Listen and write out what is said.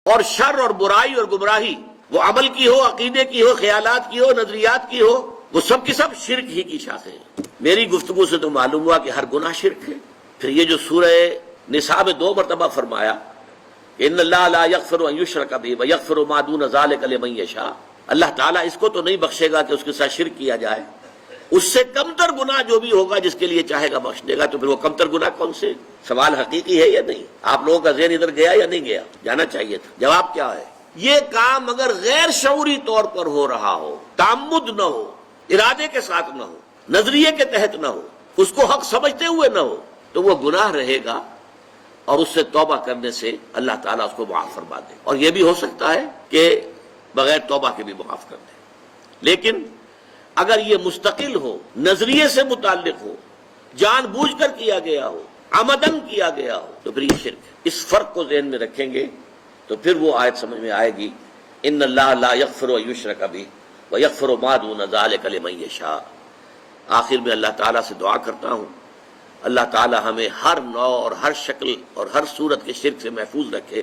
اور شر اور برائی اور گمراہی، وہ عمل کی ہو، عقیدے کی ہو، خیالات کی ہو، نظریات کی ہو، وہ سب کی سب شرک ہی کی شاخیں ہیں۔ میری گفتگو سے تو معلوم ہوا کہ ہر گناہ شرک ہے۔ پھر یہ جو سورہ نساء میں 2 مرتبہ فرمایا ان اللہ لا یغفر ان یشرک بہ ویغفر ما دون ذلک لمن یشاء، اللہ تعالیٰ اس کو تو نہیں بخشے گا کہ اس کے ساتھ شرک کیا جائے، اس سے کمتر گناہ جو بھی ہوگا جس کے لیے چاہے گا بخش دے گا۔ تو پھر وہ کمتر گناہ کون سے؟ سوال حقیقی ہے یا نہیں؟ آپ لوگوں کا ذہن ادھر گیا یا نہیں گیا؟ جانا چاہیے تھا۔ جواب کیا ہے؟ یہ کام اگر غیر شعوری طور پر ہو رہا ہو، تعمد نہ ہو، ارادے کے ساتھ نہ ہو، نظریے کے تحت نہ ہو، اس کو حق سمجھتے ہوئے نہ ہو، تو وہ گناہ رہے گا، اور اس سے توبہ کرنے سے اللہ تعالیٰ اس کو معاف فرما دے۔ اور یہ بھی ہو سکتا ہے کہ بغیر توبہ کے بھی معاف کر دے۔ لیکن اگر یہ مستقل ہو، نظریے سے متعلق ہو، جان بوجھ کر کیا گیا ہو، عمدن کیا گیا ہو، تو پھر یہ شرک ہے۔ اس فرق کو ذہن میں رکھیں گے تو پھر وہ آیت سمجھ میں آئے گی ان اللہ لا یغفر ان یشرک بہ ویغفر ما دون ذلک لمن یشاء۔ آخر میں اللہ تعالیٰ سے دعا کرتا ہوں اللہ تعالیٰ ہمیں ہر نوع اور ہر شکل اور ہر صورت کے شرک سے محفوظ رکھے۔